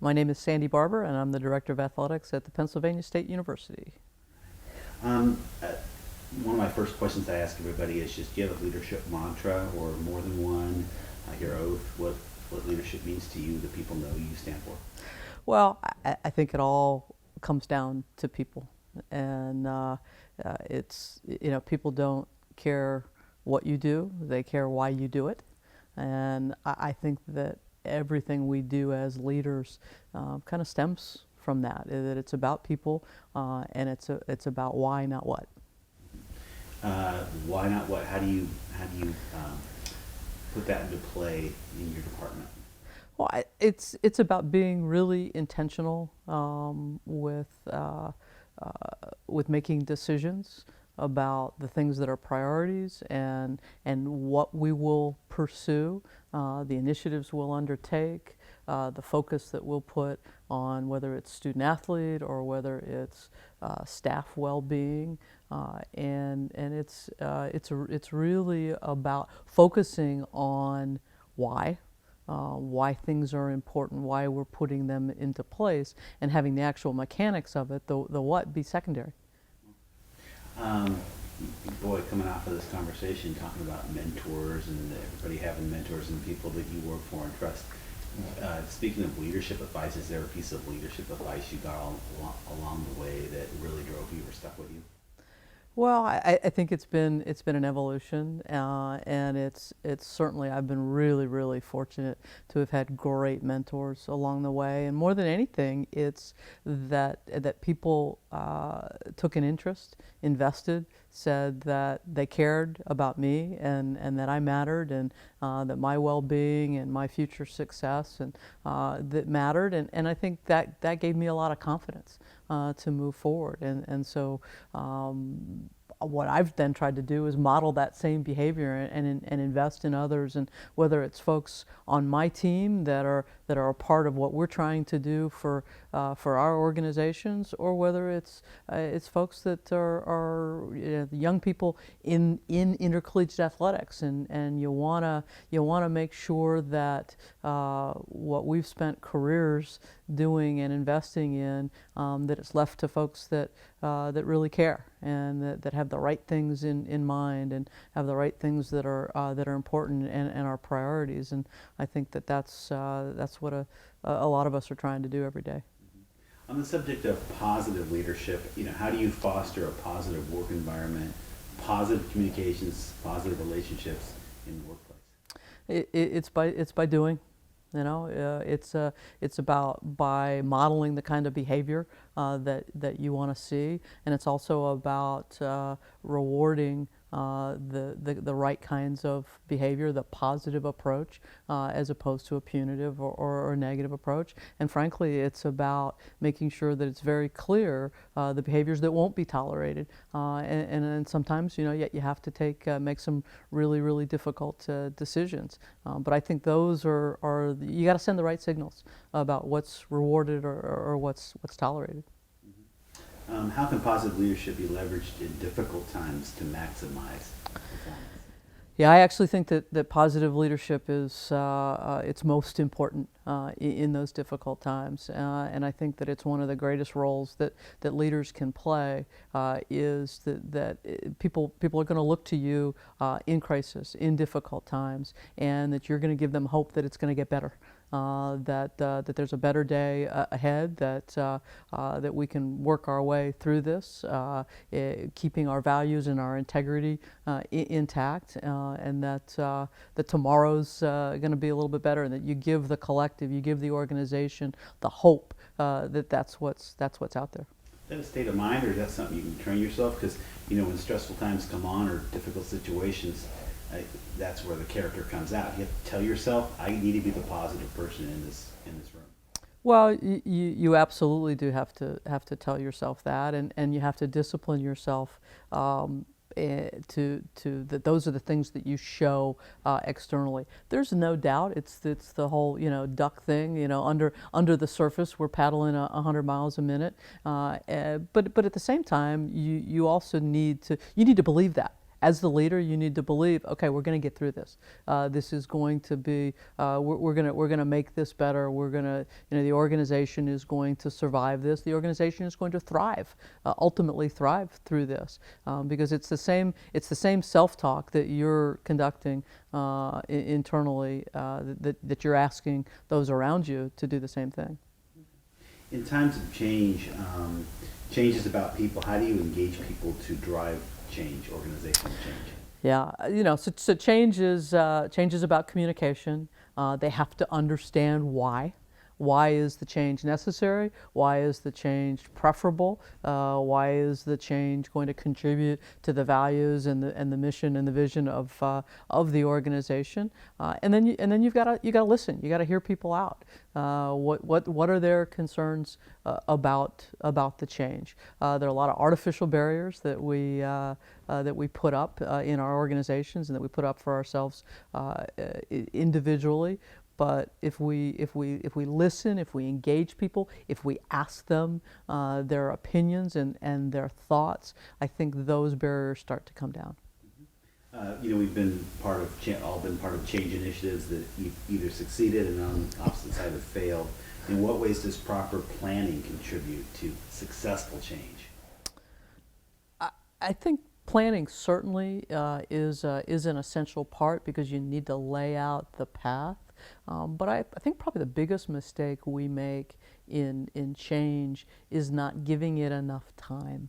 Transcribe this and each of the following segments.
My name is Sandy Barbour, and I'm the Director of Athletics at the Pennsylvania State University. Um, uh, One of my first questions I ask everybody is just, do you have a leadership mantra or more than one? Your oath, what leadership means to you, that people know you stand for? Well, I think it all comes down to people, and people don't care what you do; they care why you do it, and I think that everything we do as leaders kind of stems from that. That it's about people, and it's about why, not what. Why not what? How do you put that into play in your department? Well, it's about being really intentional with making decisions about the things that are priorities and what we will pursue, the initiatives we'll undertake, the focus that we'll put on whether it's student athlete or whether it's staff well-being, and it's really about focusing on why things are important, why we're putting them into place, and having the actual mechanics of it, the what, be secondary. Um, Boy, coming off of this conversation, talking about mentors and everybody having mentors and people that you work for and trust. Speaking of leadership advice, is there a piece of leadership advice you got along the way that really drove you or stuck with you? Well, I think it's been an evolution, and it's certainly I've been really fortunate to have had great mentors along the way, and more than anything, it's that people took an interest, invested, said that they cared about me and that I mattered, and that my well-being and my future success and that mattered, and I think that gave me a lot of confidence to move forward, and so what I've then tried to do is model that same behavior and invest in others, and whether it's folks on my team that are a part of what we're trying to do for our organizations, or whether it's folks that are young people in intercollegiate athletics, and you wanna make sure that what we've spent careers doing and investing in, that it's left to folks that really care and that have the right things in mind and have the right things that are important and are priorities. And I think that's what a lot of us are trying to do every day. On the subject of positive leadership, how do you foster a positive work environment, positive communications, positive relationships in the workplace? It's by doing. It's about by modeling the kind of behavior that you want to see, and it's also about rewarding the right kinds of behavior, the positive approach, as opposed to a punitive or negative approach. And frankly, it's about making sure that it's very clear the behaviors that won't be tolerated. And sometimes, yet you have to make some really difficult decisions. But I think those are you got to send the right signals about what's rewarded or what's tolerated. How can positive leadership be leveraged in difficult times to maximize performance? Yeah, I actually think that positive leadership is it's most important in those difficult times, and I think that it's one of the greatest roles that leaders can play, is that people are going to look to you in crisis, in difficult times, and that you're going to give them hope that it's going to get better. That there's a better day ahead, that we can work our way through this, keeping our values and our integrity intact, and that tomorrow's going to be a little bit better, and that you give the collective, you give the organization the hope that's what's out there. Is that a state of mind, or is that something you can train yourself? Because when stressful times come on or difficult situations, that's where the character comes out. You have to tell yourself, I need to be the positive person in this room. Well, you absolutely do have to tell yourself that, and you have to discipline yourself to that those are the things that you show externally. There's no doubt it's the whole duck thing. Under the surface we're paddling 100 miles a minute, but at the same time you also need to believe that. as the leader, you need to believe, okay, we're going to get through this. This is going to be, we're going to make this better. We're going to, the organization is going to survive this. The organization is going to thrive, ultimately thrive through this, because it's the same self-talk that you're conducting internally, that you're asking those around you to do the same thing. In times of change, change is about people. How do you engage people to drive change, organizational change? Yeah, so change is about communication. They have to understand why. Why is the change necessary? Why is the change preferable? Why is the change going to contribute to the values and the mission and the vision of the organization? And then you've got to listen. You got to hear people out. What are their concerns about the change? There are a lot of artificial barriers that we put up in our organizations and that we put up for ourselves individually. But if we listen, if we engage people, if we ask them their opinions and their thoughts, I think those barriers start to come down. We've been all been part of change initiatives that either succeeded and on the opposite side have failed. In what ways does proper planning contribute to successful change? I think planning certainly is an essential part, because you need to lay out the path. But I think probably the biggest mistake we make in change is not giving it enough time,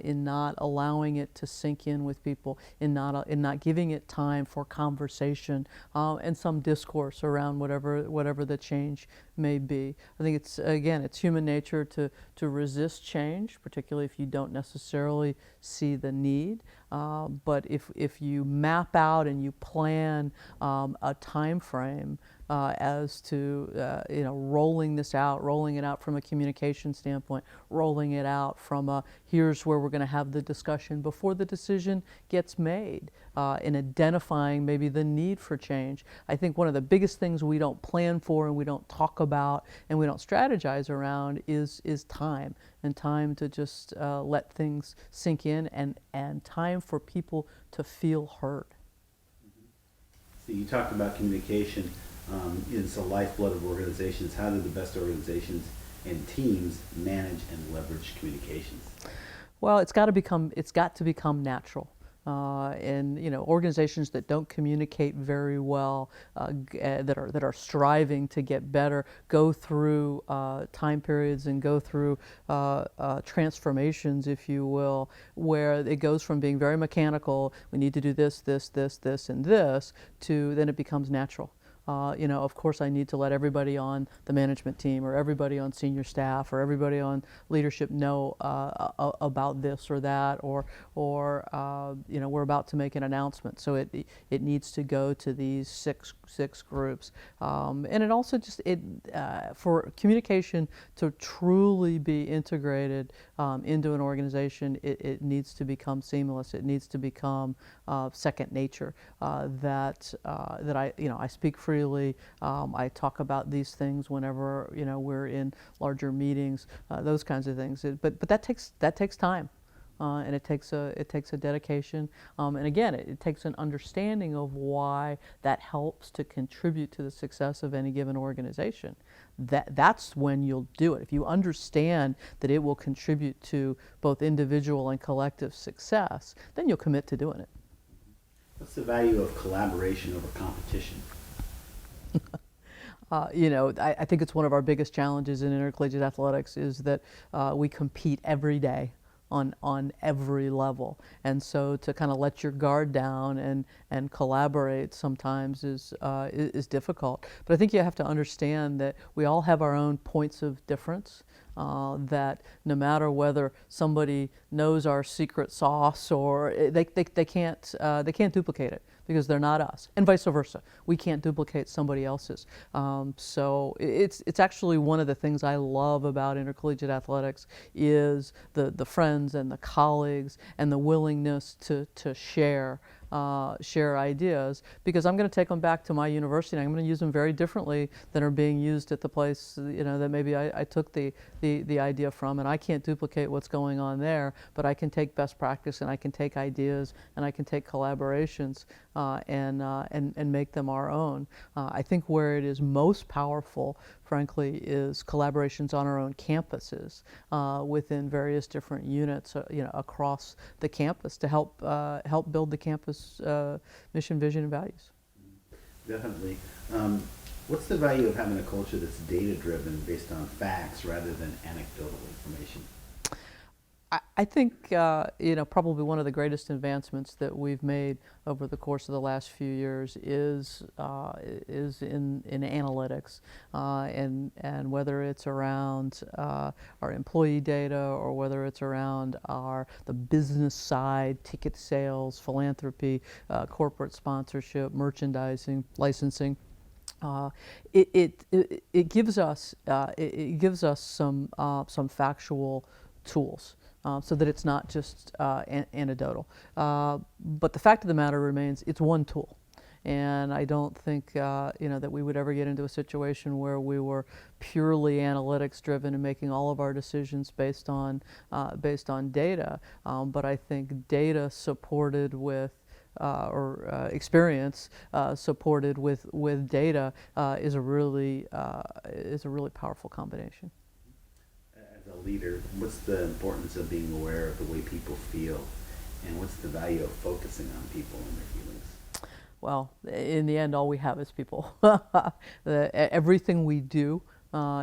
in not allowing it to sink in with people, in not giving it time for conversation and some discourse around whatever the change may be. I think it's human nature to resist change, particularly if you don't necessarily see the need. But if you map out and you plan a time frame as to rolling it out from a communication standpoint, rolling it out from here's where we're going to have the discussion before the decision gets made, in identifying maybe the need for change. I think one of the biggest things we don't plan for and we don't talk about and we don't strategize around is time, and time to just let things sink in, and time for people to feel heard. So you talked about communication. It's the lifeblood of organizations. How do the best organizations and teams manage and leverage communications? Well, it's got to become natural. And organizations that don't communicate very well, that are striving to get better, go through time periods and go through transformations, if you will, where it goes from being very mechanical, we need to do this, and this, to then it becomes natural. Of course I need to let everybody on the management team or everybody on senior staff or everybody on leadership know about this or that, or we're about to make an announcement. So it needs to go to these six groups. And it also for communication to truly be integrated into an organization, it needs to become seamless. It needs to become second nature. That I speak freely. I talk about these things whenever we're in larger meetings, those kinds of things. But that takes time, and it takes a dedication, and again, it takes an understanding of why that helps to contribute to the success of any given organization. That's when you'll do it. If you understand that it will contribute to both individual and collective success, then you'll commit to doing it. What's the value of collaboration over competition? I think it's one of our biggest challenges in intercollegiate athletics is that we compete every day on every level, and so to kind of let your guard down and collaborate sometimes is difficult. But I think you have to understand that we all have our own points of difference. That no matter whether somebody knows our secret sauce or they can't duplicate it because they're not us, and vice versa. We can't duplicate somebody else's. So it's actually one of the things I love about intercollegiate athletics is the friends and the colleagues and the willingness to share share ideas, because I'm going to take them back to my university and I'm going to use them very differently than are being used at the place, that maybe I took the idea from, and I can't duplicate what's going on there, but I can take best practice and I can take ideas and I can take collaborations and make them our own. I think where it is most powerful, frankly, is collaborations on our own campuses within various different units, across the campus to help build the campus mission, vision, and values. Definitely. What's the value of having a culture that's data-driven, based on facts rather than anecdotal information? I think probably one of the greatest advancements that we've made over the course of the last few years is in analytics, and whether it's around our employee data, or whether it's around the business side, ticket sales, philanthropy, corporate sponsorship, merchandising, licensing. It gives us some factual tools, so that it's not just anecdotal. But the fact of the matter remains, it's one tool. And I don't think that we would ever get into a situation where we were purely analytics driven and making all of our decisions based on data. But I think data supported with experience supported with data is a really powerful combination. As a leader, what's the importance of being aware of the way people feel, and what's the value of focusing on people and their feelings? Well, in the end, all we have is people. Everything we do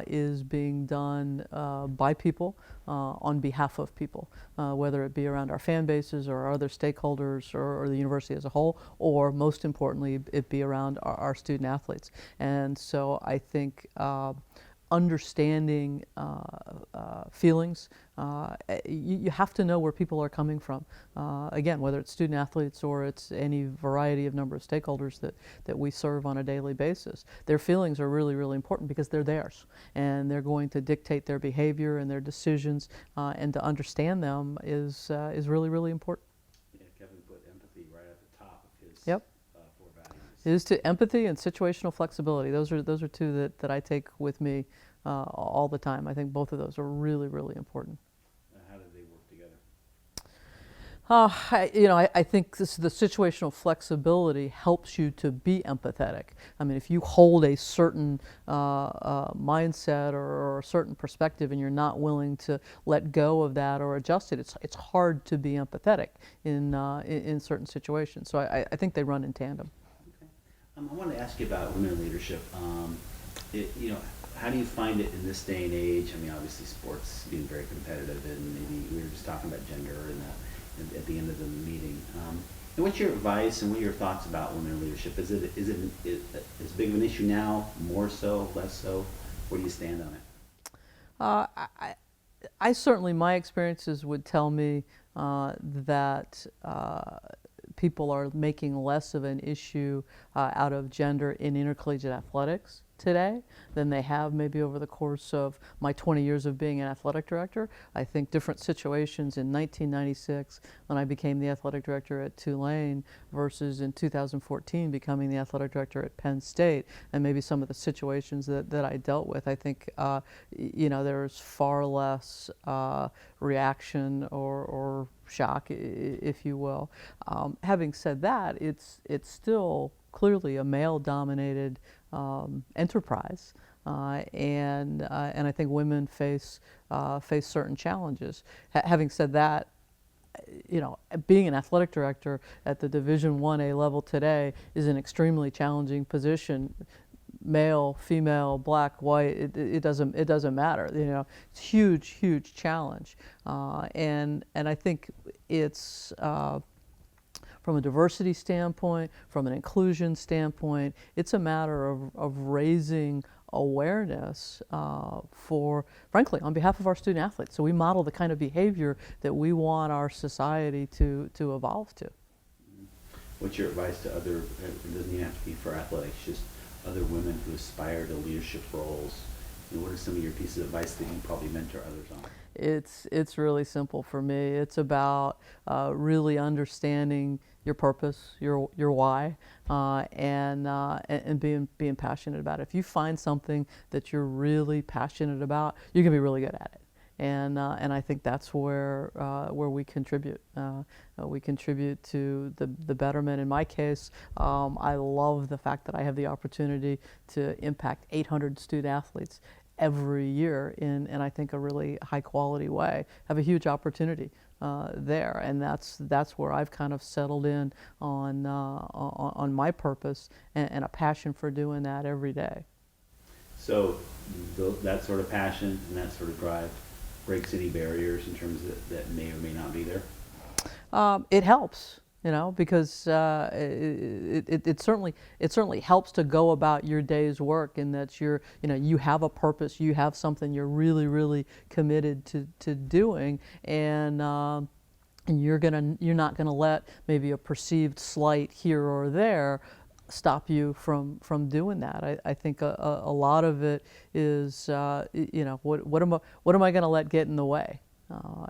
is being done by people, on behalf of people, whether it be around our fan bases or our other stakeholders, or the university as a whole, or most importantly, it be around our student athletes. And so I think understanding feelings, you have to know where people are coming from. Again, whether it's student athletes or it's any variety of number of stakeholders that we serve on a daily basis. Their feelings are really, really important because they're theirs, and they're going to dictate their behavior and their decisions, and to understand them is really, really important. Yeah, Kevin put empathy right at the top of his Yep. Four values. It is to empathy and situational flexibility. Those are two that I take with me all the time. I think both of those are really, really important. How do they work together? I think the situational flexibility helps you to be empathetic. I mean, if you hold a certain mindset or a certain perspective and you're not willing to let go of that or adjust it, it's hard to be empathetic in certain situations. So I think they run in tandem. Okay. I wanted to ask you about women in leadership. How do you find it in this day and age? I mean, obviously sports being very competitive, and maybe we were just talking about gender at the end of the meeting. And what's your advice and what are your thoughts about women in leadership? Is it as big of an issue now, more so, less so? Where do you stand on it? I certainly, my experiences would tell me that people are making less of an issue out of gender in intercollegiate athletics today than they have maybe over the course of my 20 years of being an athletic director. I think different situations in 1996 when I became the athletic director at Tulane versus in 2014 becoming the athletic director at Penn State, and maybe some of the situations that I dealt with, I think there's far less reaction or shock, if you will. Having said that, it's still clearly a male-dominated enterprise, and I think women face certain challenges. Having said that, being an athletic director at the Division 1A level today is an extremely challenging position. Male, female, black, white, it doesn't matter. It's huge challenge, and I think it's from a diversity standpoint, from an inclusion standpoint, it's a matter of raising awareness frankly, on behalf of our student athletes. So we model the kind of behavior that we want our society to evolve to. What's your advice to other, it doesn't even have to be for athletics, just other women who aspire to leadership roles, And what are some of your pieces of advice that you probably mentor others on? It's really simple for me. It's about really understanding your purpose, your why, and being passionate about it. If you find something that you're really passionate about, you're gonna be really good at it. And I think that's where we contribute. We contribute to the betterment. In my case, I love the fact that I have the opportunity to impact 800 student athletes every year in I think a really high quality way. Have a huge opportunity there, and that's where I've kind of settled in on my purpose and a passion for doing that every day. So that sort of passion and that sort of drive breaks any barriers in terms of that may or may not be there? It helps, because it certainly helps to go about your day's work, in that you have a purpose, you have something you're really really committed to doing, and you're not gonna let maybe a perceived slight here or there stop you from doing that. I think a lot of it is what am I going to let get in the way?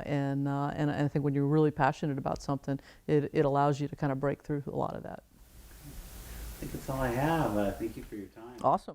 And I think when you're really passionate about something, it allows you to kind of break through a lot of that. I think that's all I have. Thank you for your time. Awesome.